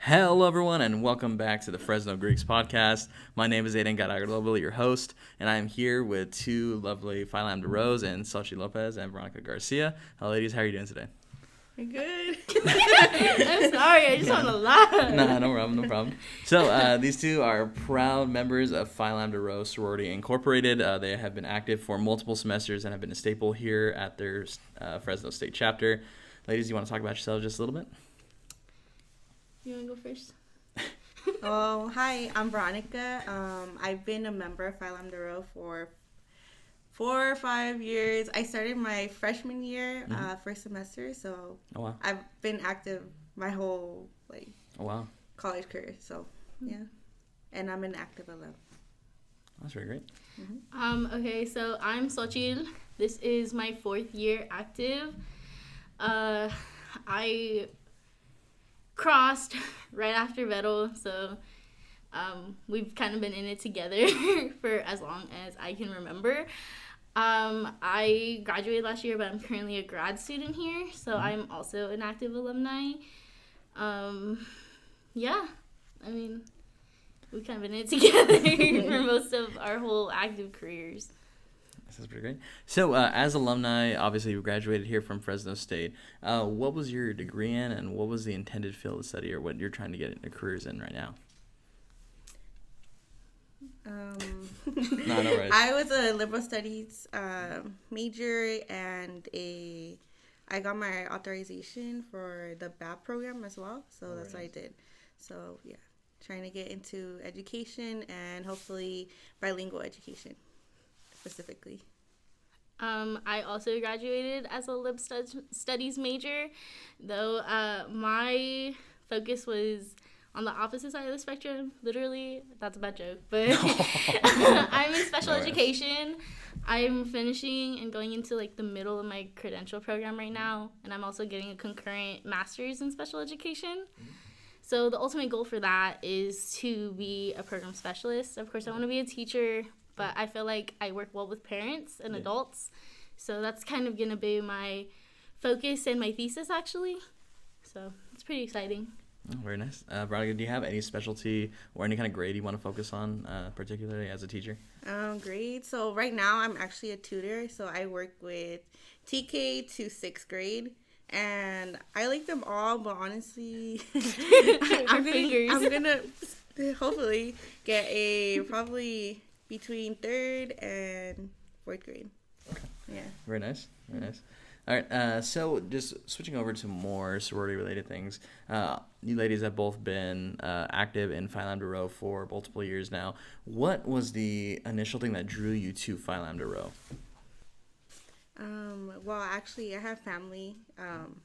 Hello, everyone, and welcome back to the Fresno Greeks podcast. My name is Aiden Gadaglobal, your host, and I am here with two lovely Phi Lambda Rhos and Xochitl Lopez and Veronica Garcia. Hello, ladies. How are you doing today? I'm good. I'm sorry. I just want to laugh. Nah, no problem. So, these two are proud members of Phi Lambda Rho Sorority Incorporated. They have been active for multiple semesters and have been a staple here at their Fresno State chapter. Ladies, you want to talk about yourselves just a little bit? You want to go first? Oh, hi, I'm Veronica. I've been a member of Phi Lambda Rho for 4 or 5 years. I started my freshman year, first semester, so I've been active my whole college career. So yeah, and I'm an active alum. That's very great. Okay, so I'm Xochitl. This is my 4th year active. I crossed right after Vettel, so we've kind of been in it together for as long as I can remember. I graduated last year, but I'm currently a grad student here, so I'm also an active alumni. Yeah, I mean, we've kind of been in it together for most of our whole active careers. That's pretty great. So, as alumni, obviously you graduated here from Fresno State. What was your degree in, and what was the intended field of study, or what you're trying to get your careers in right now? No, right. I was a liberal studies major, and I got my authorization for the BAP program as well. So that's what I did. So yeah, trying to get into education and hopefully bilingual education. Specifically. I also graduated as a lib studies major, though my focus was on the opposite side of the spectrum. Literally, that's a bad joke, but I'm in special education. I'm finishing and going into the middle of my credential program right now, and I'm also getting a concurrent master's in special education. So the ultimate goal for that is to be a program specialist. Of course, I want to be a teacher, but I feel like I work well with parents and adults. So that's kind of going to be my focus and my thesis, actually. So it's pretty exciting. Oh, very nice. Veronica, do you have any specialty or any kind of grade you want to focus on, particularly as a teacher? Grade. So right now I'm actually a tutor. So I work with TK to 6th grade. And I like them all, but honestly, I'm gonna hopefully get a probably between 3rd and 4th grade. Okay. Yeah. Very nice. All right. So just switching over to more sorority-related things. You ladies have both been active in Phi Lambda Rho for multiple years now. What was the initial thing that drew you to Phi Lambda Rho? Well, actually, I have family.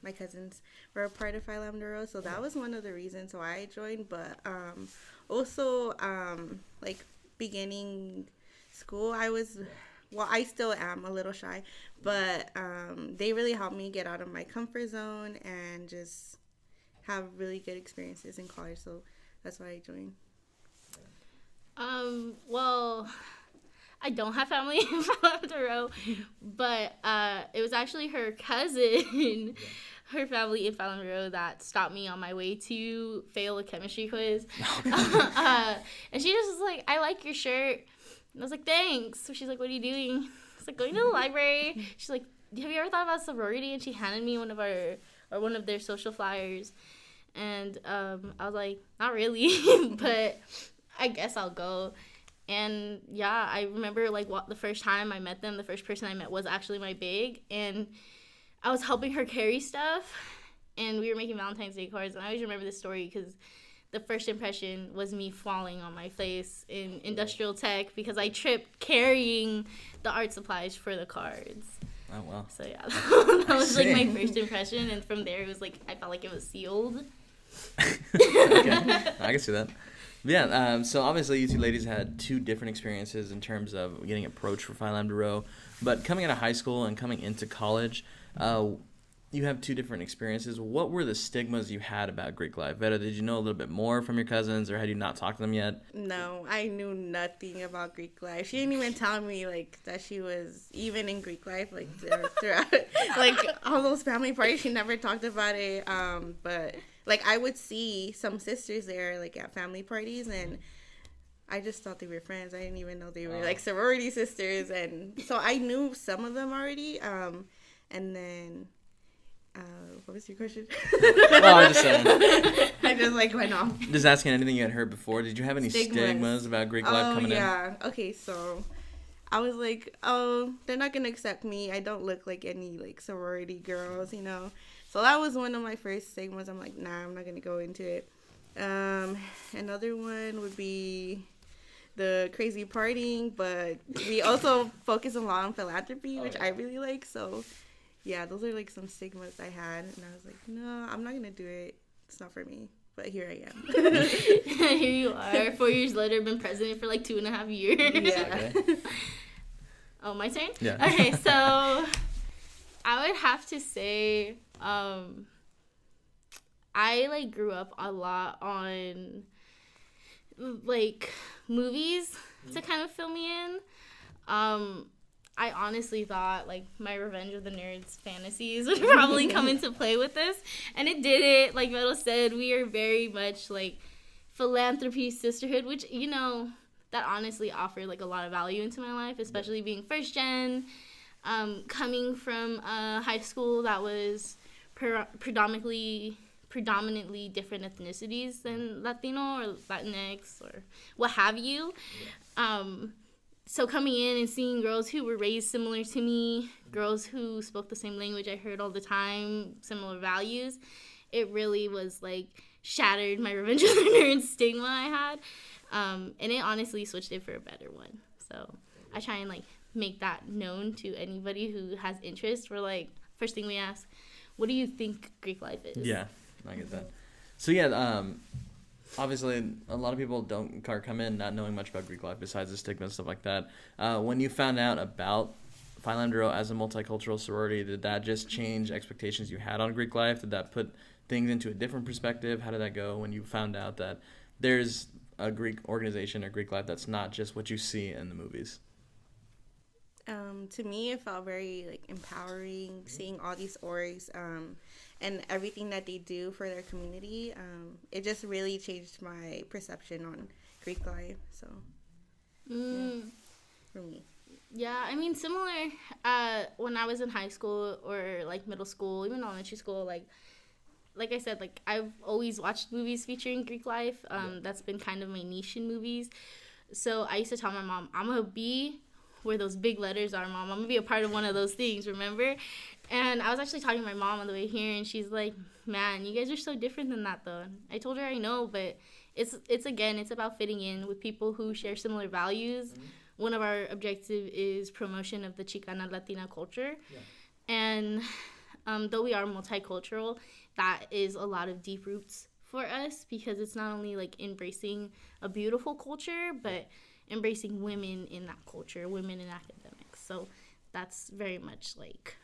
My cousins were a part of Phi Lambda Rho, so that was one of the reasons why I joined. But also, beginning school, I still am a little shy, but they really helped me get out of my comfort zone and just have really good experiences in college. So that's why I joined. Well, I don't have family in Phi Lambda Rho, but it was actually her cousin, her family in Phi Lambda Rho, that stopped me on my way to fail a chemistry quiz. And she just was like, "I like your shirt." And I was like, "Thanks." So she's like, "What are you doing?" I was like, "Going to the library." She's like, "Have you ever thought about sorority?" And she handed me one of their social flyers. And I was like, "Not really," but I guess I'll go. And yeah, I remember the first time I met them, the first person I met was actually my big, and I was helping her carry stuff, and we were making Valentine's Day cards. And I always remember this story because the first impression was me falling on my face in industrial tech because I tripped carrying the art supplies for the cards. Oh, wow. So yeah, that was my first impression, and from there it was I felt like it was sealed. Okay, I can see that. Yeah, so obviously you two ladies had two different experiences in terms of getting approached for Phi Lambda Rho, but coming out of high school and coming into college, you have two different experiences. What were the stigmas you had about Greek life? Veta, did you know a little bit more from your cousins, or had you not talked to them yet? No, I knew nothing about Greek life. She didn't even tell me that she was even in Greek life throughout all those family parties. She never talked about it. But like, I would see some sisters there, like, at family parties, and I just thought they were friends. I didn't even know they were, like, sorority sisters, and so I knew some of them already, and then... what was your question? Oh, I just I just like went off. Just asking anything you had heard before. Did you have any stigmas about Greek life coming in? Oh, yeah. Okay, so I was like, oh, they're not going to accept me. I don't look like any, like, sorority girls, you know. So that was one of my first stigmas. I'm like, nah, I'm not going to go into it. Another one would be the crazy partying, but we also focus a lot on philanthropy, which I really like, so... Yeah, those are, like, some stigmas I had. And I was like, no, I'm not going to do it. It's not for me. But here I am. Here you are. 4 years later, been president for, like, 2.5 years. Yeah. Okay. Oh, my turn? Yeah. Okay, so I would have to say I, like, grew up a lot on, like, movies to kind of fill me in. I honestly thought, like, my Revenge of the Nerds fantasies would probably come into play with this. And it didn't. Like Metal said, we are very much, like, philanthropy, sisterhood, which, you know, that honestly offered, like, a lot of value into my life, especially being first gen, coming from a high school that was predominantly different ethnicities than Latino or Latinx or what have you. So coming in and seeing girls who were raised similar to me, girls who spoke the same language I heard all the time, similar values, it really was, like, shattered my Revenge of the Nerds stigma I had. And it honestly switched it for a better one. So I try and, like, make that known to anybody who has interest. We're, like, first thing we ask, what do you think Greek life is? Yeah, I get that. So, yeah, obviously, a lot of people come in not knowing much about Greek life besides the stigma and stuff like that. When you found out about Phi Lambda Rho as a multicultural sorority, did that just change expectations you had on Greek life? Did that put things into a different perspective? How did that go when you found out that there's a Greek organization or Greek life that's not just what you see in the movies? To me, it felt very, like, empowering, seeing all these orgs and everything that they do for their community. It just really changed my perception on Greek life. So, yeah, for me. Yeah, I mean, similar. When I was in high school or, like, middle school, even elementary school, like I said, like, I've always watched movies featuring Greek life. That's been kind of my niche in movies. So I used to tell my mom, I'm going to be where those big letters are, Mom. I'm going to be a part of one of those things, remember? And I was actually talking to my mom on the way here, and she's like, man, you guys are so different than that, though. I told her I know, but it's about fitting in with people who share similar values. Mm-hmm. One of our objectives is promotion of the Chicana Latina culture. Yeah. And though we are multicultural, that is a lot of deep roots for us, because it's not only, like, embracing a beautiful culture, but embracing women in that culture, women in academics. So that's very much, like,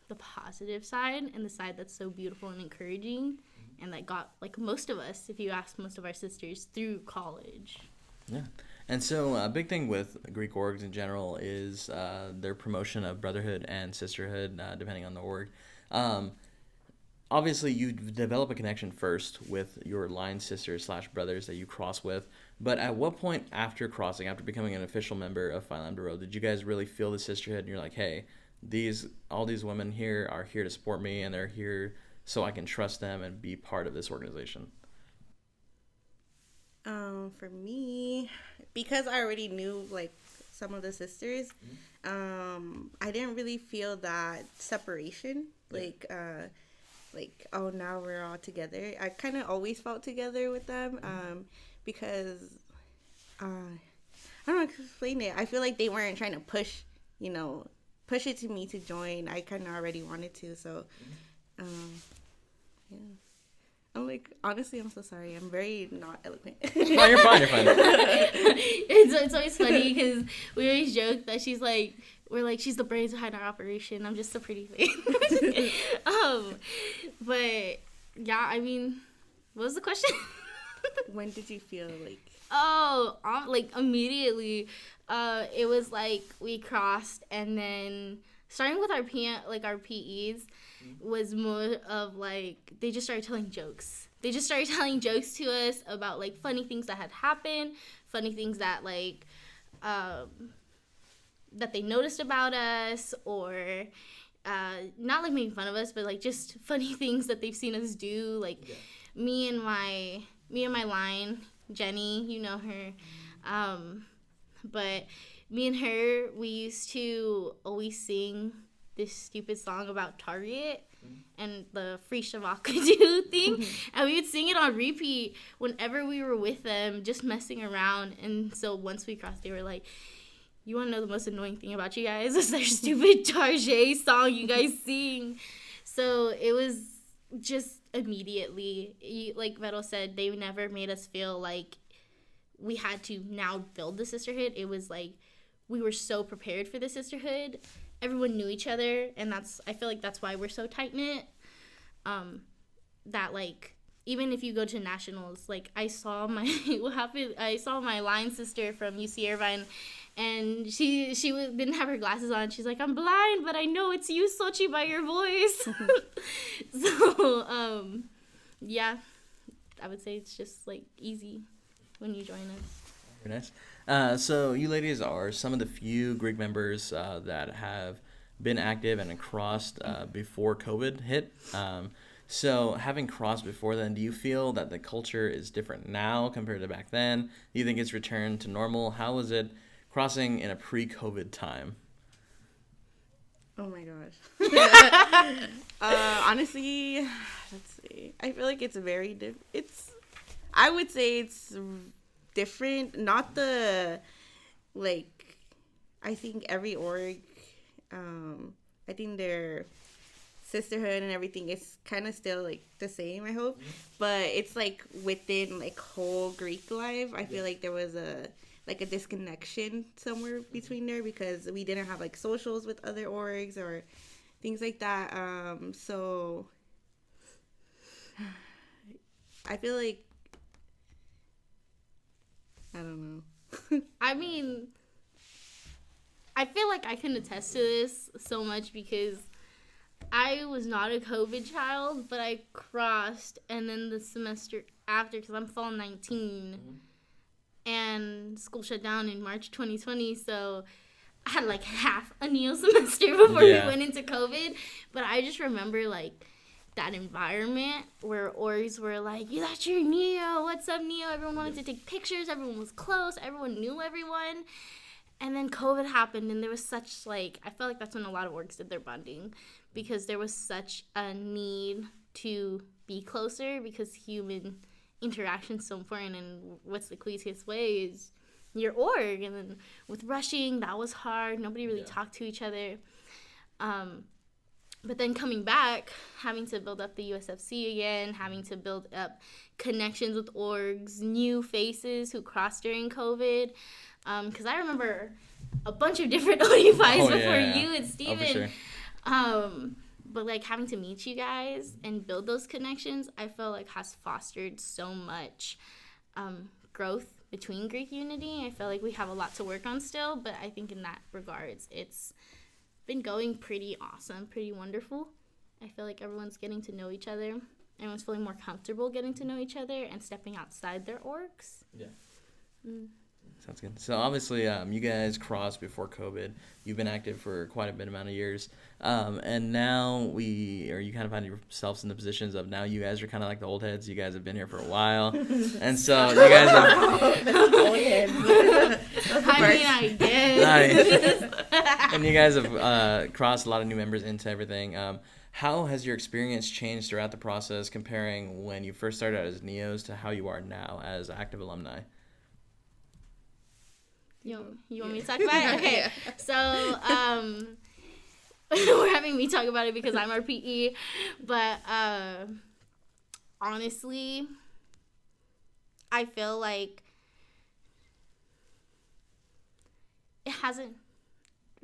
the positive side, and the side that's so beautiful and encouraging, and that got, like, most of us, if you ask most of our sisters, through college. Yeah. And so a big thing with Greek orgs in general is their promotion of brotherhood and sisterhood, depending on the org. Obviously, you develop a connection first with your line sisters / brothers that you cross with. But at what point after crossing, after becoming an official member of Phi Lambda Rho, did you guys really feel the sisterhood and you're like, hey, all these women here are here to support me, and they're here so I can trust them and be part of this organization? For me, because I already knew, like, some of the sisters, I didn't really feel that separation. Yeah. Like, oh, now we're all together. I kind of always felt together with them, because I don't know how to explain it. I feel like they weren't trying to push it to me to join. I kind of already wanted to, so, yeah. I'm like, honestly, I'm so sorry. I'm very not eloquent. No, you're fine. It's always funny because we always joke that we're like, she's the brains behind our operation. I'm just a pretty face. But yeah, I mean, what was the question? When did you feel like? Oh, like immediately. It was like we crossed, and then starting with our PEs was more of like they just started telling jokes. they just started telling jokes to us about, like, funny things that had happened, funny things that, like, that they noticed about us, or not, like, making fun of us, but, like, just funny things that they've seen us do. Like, me and my line, Jenny, you know her, but me and her, we used to always sing this stupid song about Target and the free Shavakadu thing, and we would sing it on repeat whenever we were with them, just messing around. And so once we crossed, they were like, you want to know the most annoying thing about you guys? It's their stupid Target song you guys sing. So it was just immediately, like Vero said, they never made us feel like we had to now build the sisterhood. It was like we were so prepared for the sisterhood. Everyone knew each other, and I feel like that's why we're so tight-knit. That, like, even if you go to nationals, like, I saw my line sister from UC Irvine, and she didn't have her glasses on. She's like, I'm blind, but I know it's you, Xochitl, by your voice. So, yeah, I would say it's just, like, easy when you join us. Very nice. So you ladies are some of the few Greek members that have been active and crossed before COVID hit. So having crossed before then, do you feel that the culture is different now compared to back then? Do you think it's returned to normal? How was it crossing in a pre-COVID time? Oh my gosh. Honestly, let's see. I feel like it's very different. I would say it's different. Not the, like, I think every org, I think their sisterhood and everything is kind of still, like, the same, I hope. But it's, like, within, like, whole Greek life, I feel like there was a disconnection somewhere between there, because we didn't have, like, socials with other orgs or things like that. So I feel like, I don't know. I mean, I feel like I can attest to this so much because I was not a COVID child, but I crossed, and then the semester after, because I'm fall 19, and school shut down in March 2020, so I had like half a neo semester before we went into COVID. But I just remember, like, that environment where orgs were like, that's your Neo, what's up, Neo? Everyone wanted to take pictures, everyone was close, everyone knew everyone. And then COVID happened, and there was such, like, I felt like that's when a lot of orgs did their bonding, because there was such a need to be closer, because human interaction is so important, and what's the craziest way is your org. And then with rushing, that was hard. Nobody really talked to each other. But then coming back, having to build up the USFC again, having to build up connections with orgs, new faces who crossed during COVID. Because I remember a bunch of different ODFIs before you and Steven. Oh, for sure. But, like, having to meet you guys and build those connections, I feel like has fostered so much growth between Greek unity. I feel like we have a lot to work on still, but I think in that regards, it's been going pretty awesome, pretty wonderful. I feel like everyone's getting to know each other. Everyone's feeling more comfortable getting to know each other and stepping outside their orgs. Yeah. Sounds good. So obviously, you guys crossed before COVID. You've been active for quite a bit amount of years, and now you kind of find yourselves in the positions of now you guys are kind of like the old heads. You guys have been here for a while, and so you guys have. Old heads. I guess. Nice. And you guys have crossed a lot of new members into everything. How has your experience changed throughout the process, comparing when you first started out as Neos to how you are now as active alumni? You want me to talk about it? Okay. So, we're having me talk about it because I'm our PE. But, honestly, I feel like it hasn't...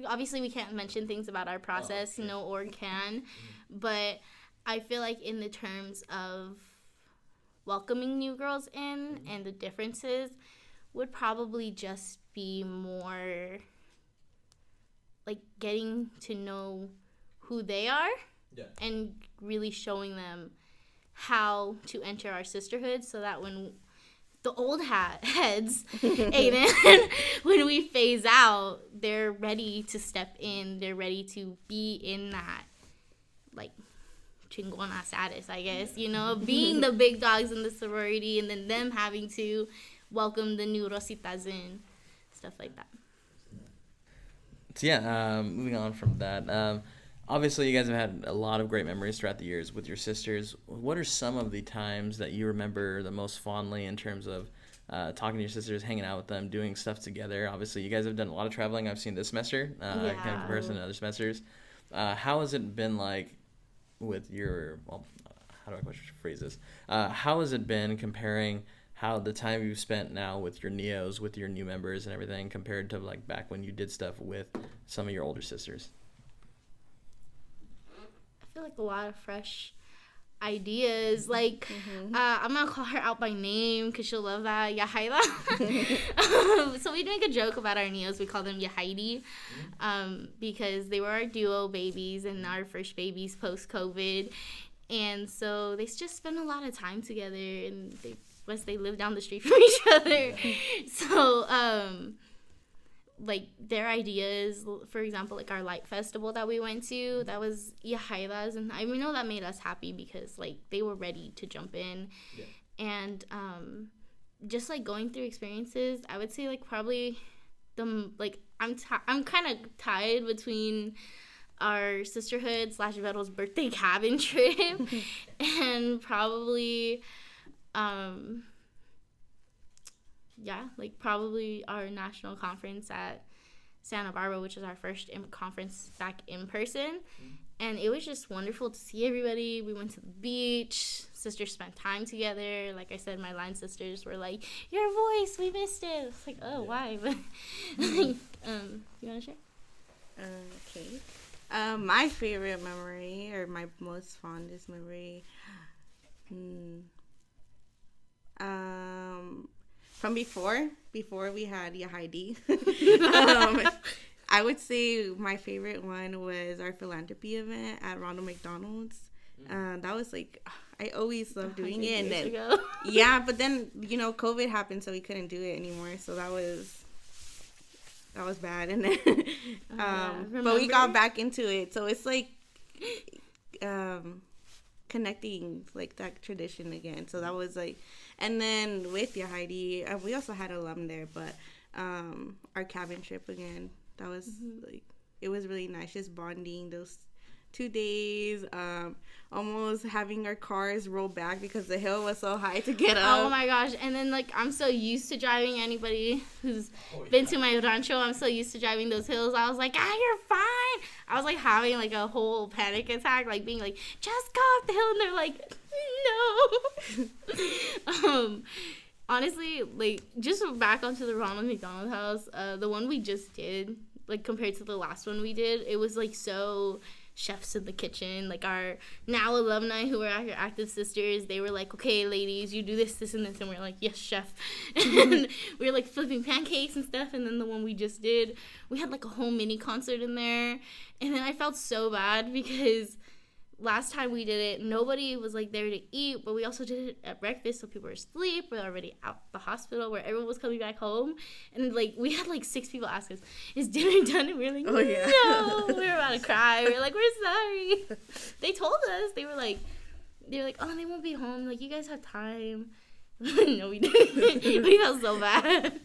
Obviously, we can't mention things about our process. No org can. But I feel like in the terms of welcoming new girls in and the differences would probably just be more like getting to know who they are and really showing them how to enter our sisterhood so that when the old heads, Aiden, when we phase out, they're ready to step in. They're ready to be in that, like, chingona status, I guess, you know, being the big dogs in the sorority, and then them having to welcome the new Rositas in, stuff like that. So yeah, moving on from that, obviously you guys have had a lot of great memories throughout the years with your sisters. What are some of the times that you remember the most fondly in terms of talking to your sisters, hanging out with them, doing stuff together? Obviously you guys have done a lot of traveling, I've seen this semester, kind of in comparison to other semesters. How has it been like with your, well, how do I phrase this? How has it been comparing how the time you've spent now with your neos, with your new members and everything, compared to like back when you did stuff with some of your older sisters? I feel like a lot of fresh ideas. Like, I'm gonna call her out by name because she'll love that. Yahaira. So we make a joke about our neos. We call them Yahaidi, because they were our duo babies and our first babies post-COVID. And so they just spend a lot of time together, and they live down the street from each other. So, like, their ideas, for example, like our light festival that we went to, that was Yahaira's, and I know that made us happy because, like, they were ready to jump in. Yeah. And just, like, going through experiences, I would say, like, probably I'm kind of tied between our sisterhood / Vero's birthday cabin trip and probably probably our national conference at Santa Barbara, which is our first conference back in person. And it was just wonderful to see everybody. We went to the beach. Sisters spent time together. Like I said, my line sisters were like, "Your voice, we missed it." It's like, oh, why? But you want to share? Okay. My favorite memory, or my most fondest memory, from before we had Yahaidi, I would say my favorite one was our philanthropy event at Ronald McDonald's. That was like, I always loved doing it. And then, yeah, but then, you know, COVID happened, so we couldn't do it anymore. So that was bad. And then, but we got back into it. So it's like, connecting like that tradition again. So that was like, and then with Yahaidi, we also had alum there, but our cabin trip again, that was like, it was really nice, just bonding those 2 days, almost having our cars roll back because the hill was so high to get up. Oh my gosh. And then, like, I'm so used to driving, anybody who's been to my rancho, I'm so used to driving those hills. I was like, you're fine. I was like having like a whole panic attack, like being like, just go up the hill. And they're like, no. Honestly, like, just back onto the Ronald McDonald House, the one we just did, like, compared to the last one we did, it was like so chefs in the kitchen. Like, our now alumni who were our active sisters, they were like, okay, ladies, you do this, and this, and we're like, yes, chef. And we were like flipping pancakes and stuff. And then the one we just did, we had like a whole mini concert in there. And then I felt so bad because last time we did it, nobody was like there to eat, but we also did it at breakfast, so people were asleep. We're already out the hospital where everyone was coming back home, and like we had like 6 people ask us, "Is dinner done?" And we were like, "Oh yeah, no." We were about to cry. We were like, "We're sorry." They told us, they were like, "Oh, they won't be home. Like, you guys have time." No, we didn't. We felt so bad.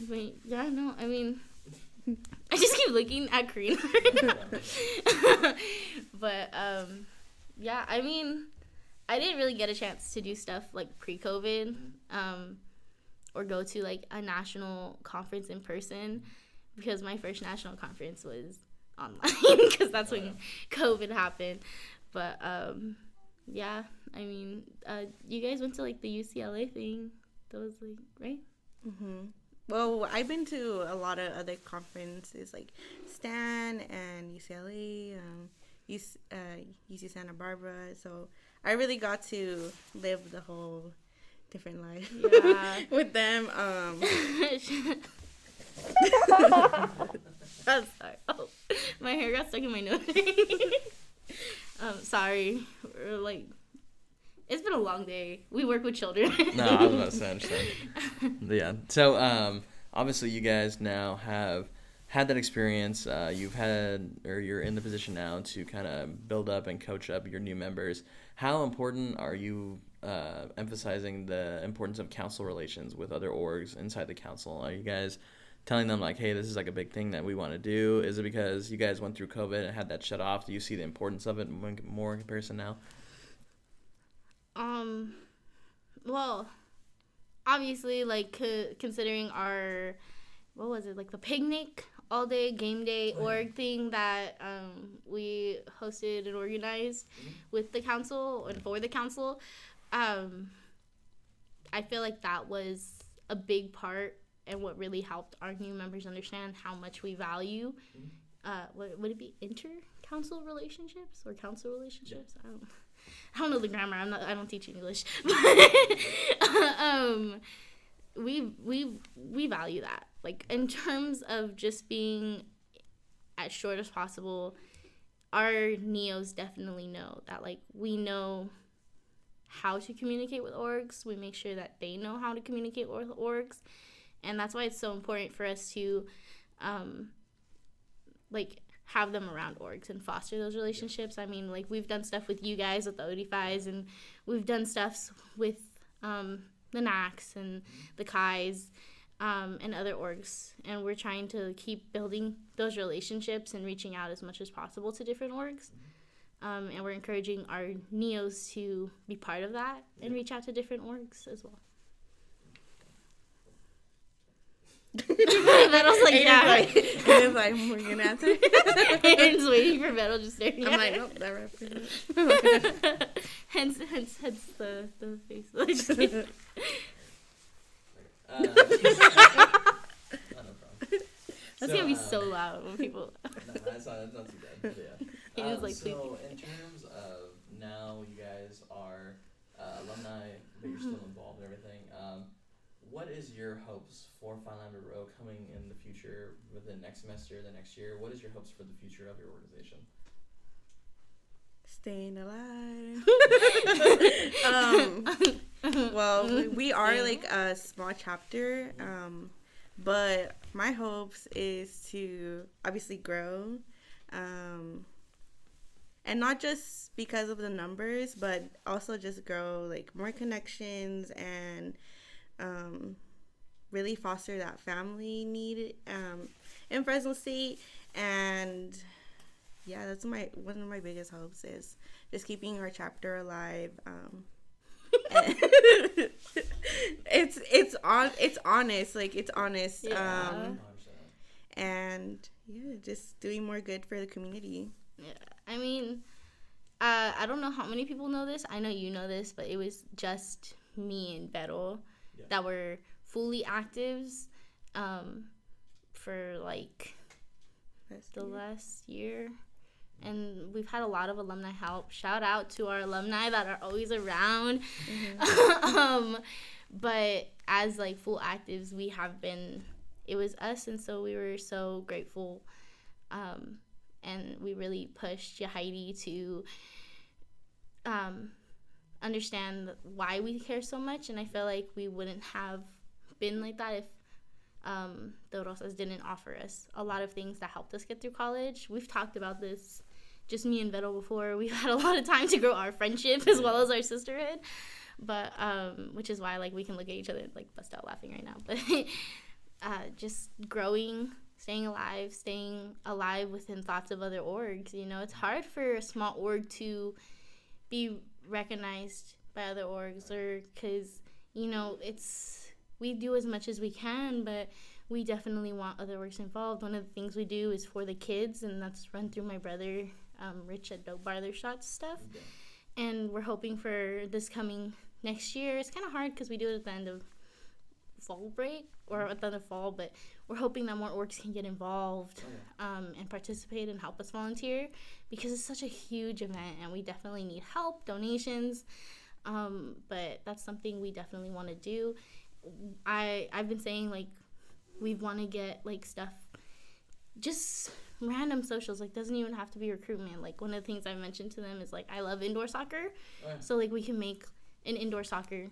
But yeah, no, I mean, I just keep looking at Karina right now. But, yeah, I mean, I didn't really get a chance to do stuff, like, pre-COVID, or go to, like, a national conference in person, because my first national conference was online, because that's when COVID happened. But, yeah, I mean, you guys went to, like, the UCLA thing. That was, like, right? Mm-hmm. Well, I've been to a lot of other conferences, like STAN and UCLA, UC Santa Barbara. So I really got to live the whole different life with them. I'm sorry. Oh, my hair got stuck in my nose. Sorry. We're like It's been a long day. We work with children. No, I was about to say, I understand. Yeah. So, obviously, you guys now have had that experience. You're in the position now to kind of build up and coach up your new members. How important are you emphasizing the importance of council relations with other orgs inside the council? Are you guys telling them, like, hey, this is like a big thing that we want to do? Is it because you guys went through COVID and had that shut off? Do you see the importance of it more in comparison now? Well, obviously, like, considering our, what was it, like the picnic all day game day org thing that we hosted and organized with the council and for the council, I feel like that was a big part and what really helped our new members understand how much we value would it be inter-council relationships or council relationships? Yeah. I don't know the grammar. I don't teach English. We value that. Like, in terms of just being as short as possible, our neos definitely know that, like, we know how to communicate with orgs. We make sure that they know how to communicate with orgs. And that's why it's so important for us to, like, have them around orgs and foster those relationships. I mean, like, we've done stuff with you guys with the OD5s, and we've done stuff with the NACs and the KAIs and other orgs. And we're trying to keep building those relationships and reaching out as much as possible to different orgs. And we're encouraging our neos to be part of that and reach out to different orgs as well. Metal's like, yeah. It's like, we're going to answer. Aaron's waiting for Metal, just staring I'm at like, her. nope, that represents. hence the face. Just kidding. No problem. That's going to be so loud when people... No, that's not too bad. Yeah. It is like so in terms of now you guys are alumni, but you're still involved in everything, what is your hopes for Phi Lambda Rho coming in the future within next semester, the next year? What is your hopes for the future of your organization? Staying alive. Well, we are like a small chapter, but my hopes is to obviously grow, and not just because of the numbers, but also just grow like more connections and really foster that family need in Fresno State. And yeah, that's one of my biggest hopes is just keeping our chapter alive. It's honest, like it's honest. Yeah. And yeah, just doing more good for the community. Yeah, I mean, I don't know how many people know this. I know you know this, but it was just me and Beto that were fully actives for like the last year. And we've had a lot of alumni help. Shout out to our alumni that are always around. Mm-hmm. But as like full actives, we have been, it was us, and so we were so grateful. And we really pushed Heidi to understand why we care so much. And I feel like we wouldn't have been like that if the Rhosas didn't offer us a lot of things that helped us get through college. We've talked about this, just me and Vettel, before. We've had a lot of time to grow our friendship as well as our sisterhood, but which is why like we can look at each other and like bust out laughing right now. But just growing, staying alive within thoughts of other orgs. You know, it's hard for a small org to be recognized by other orgs, or because, you know, we do as much as we can, but we definitely want other orgs involved. One of the things we do is for the kids, and that's run through my brother, Rich at Dope Barber Shots stuff. Okay. And we're hoping for this coming next year. It's kind of hard because we do it at the end of fall break, or at the end of fall, but we're hoping that more orgs can get involved and participate and help us volunteer, because it's such a huge event and we definitely need help, donations, but that's something we definitely want to do. I've been saying, like, we want to get like stuff, just random socials, like doesn't even have to be recruitment. Like one of the things I mentioned to them is like I love indoor soccer, so like we can make an indoor soccer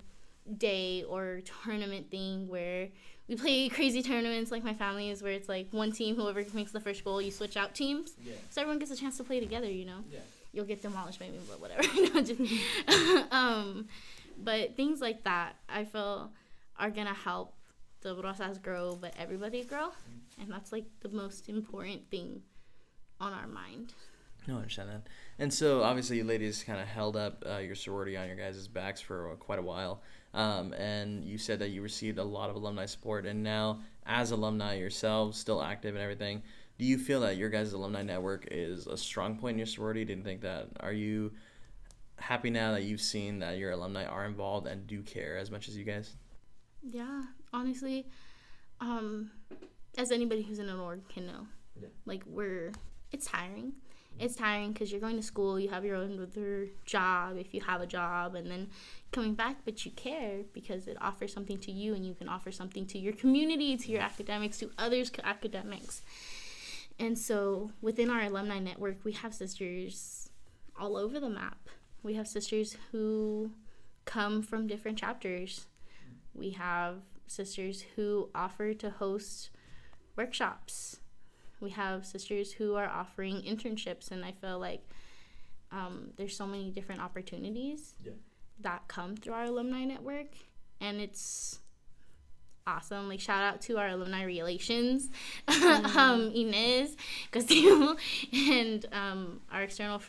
day or tournament thing where we play crazy tournaments like my family is, where it's like one team, whoever makes the first goal, you switch out teams. Yeah. So everyone gets a chance to play together, you know? Yeah. You'll get demolished maybe, but whatever. No, just, but things like that, I feel, are going to help the Rhosas grow, but everybody grow. And that's like the most important thing on our mind. No, I understand that. And so obviously you ladies kind of held up your sorority on your guys' backs for quite a while. And you said that you received a lot of alumni support, and now as alumni yourselves, still active and everything, do you feel that your guys' alumni network is a strong point in your sorority? Didn't think that. Are you happy now that you've seen that your alumni are involved and do care as much as you guys? Yeah, honestly, as anybody who's in an org can know, like it's tiring. It's tiring because you're going to school, you have your own other job, if you have a job, and then coming back, but you care because it offers something to you, and you can offer something to your community, to your academics, to others' academics. And so within our alumni network, we have sisters all over the map. We have sisters who come from different chapters. We have sisters who offer to host workshops. We have sisters who are offering internships, and I feel like there's so many different opportunities that come through our alumni network, and it's awesome. Like, shout out to our alumni relations, Inez Castillo, and our external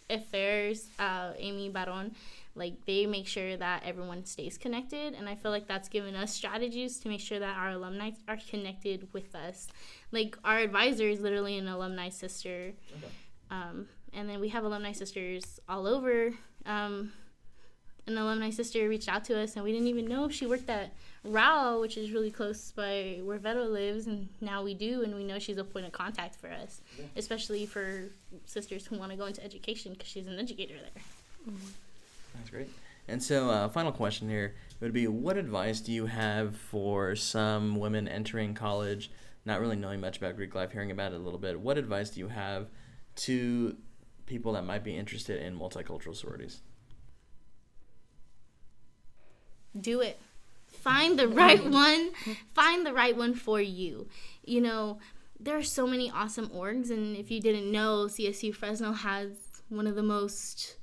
affairs, Amy Baron. Like, they make sure that everyone stays connected, and I feel like that's given us strategies to make sure that our alumni are connected with us. Like, our advisor is literally an alumni sister. Okay. And then we have alumni sisters all over. An alumni sister reached out to us, and we didn't even know she worked at Rao, which is really close by where Vero lives, and now we do, and we know she's a point of contact for us, especially for sisters who want to go into education, because she's an educator there. Mm-hmm. That's great. And so final question here would be, what advice do you have for some women entering college, not really knowing much about Greek life, hearing about it a little bit? What advice do you have to people that might be interested in multicultural sororities? Do it. Find the right one. Find the right one for you. You know, there are so many awesome orgs, and if you didn't know, CSU Fresno has one of the most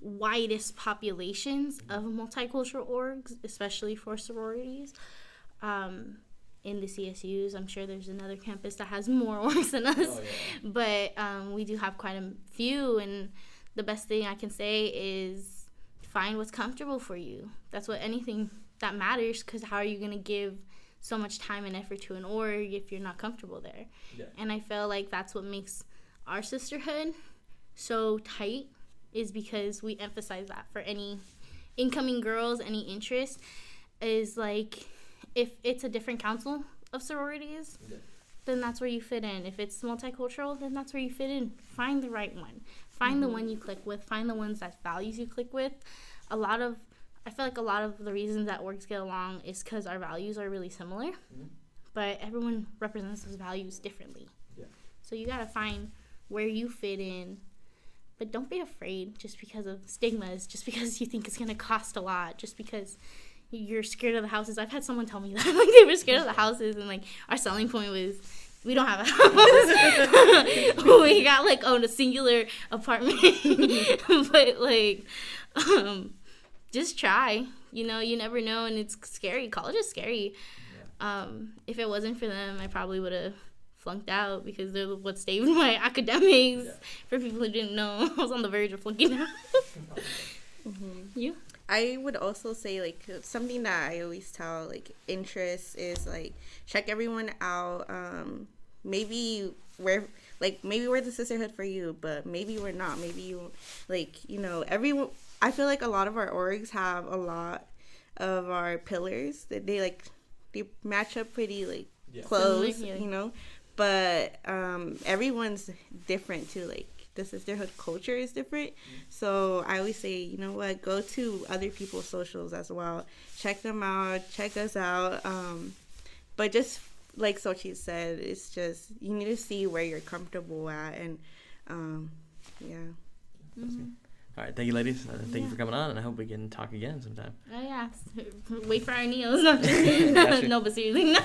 widest populations of multicultural orgs, especially for sororities. In the CSUs, I'm sure there's another campus that has more orgs than us, but we do have quite a few, and the best thing I can say is find what's comfortable for you. That's what anything that matters, because how are you going to give so much time and effort to an org if you're not comfortable there? Yeah. And I feel like that's what makes our sisterhood so tight, is because we emphasize that for any incoming girls, any interest, is like, if it's a different council of sororities, then that's where you fit in. If it's multicultural, then that's where you fit in. Find the right one. Find the one you click with. Find the ones that values you click with. I feel like a lot of the reasons that orgs get along is because our values are really similar, but everyone represents those values differently. Yeah. So you gotta find where you fit in. But don't be afraid just because of stigmas, just because you think it's going to cost a lot, just because you're scared of the houses. I've had someone tell me that, like, they were scared of the houses, and, like, our selling point was, we don't have a house. We got, like, a singular apartment. But, like, just try. You know, you never know, and it's scary. College is scary. Yeah. If it wasn't for them, I probably would have flunked out, because they're what saved my academics. Yeah. For people who didn't know, I was on the verge of flunking out. You? I would also say, like, something that I always tell, like, interest is, like, check everyone out. Maybe we're the sisterhood for you, but maybe we're not. Maybe you, like, you know, everyone. I feel like a lot of our orgs have a lot of our pillars that they match up pretty, like, close, you know. But everyone's different too. Like, the sisterhood culture is different. So I always say, you know what, go to other people's socials as well. Check them out. Check us out. But just like Xochitl said, it's just, you need to see where you're comfortable at. And, yeah. All right, thank you, ladies. Thank you for coming on, and I hope we can talk again sometime. Oh yeah, wait for our Neos. Gotcha. No, but seriously, no.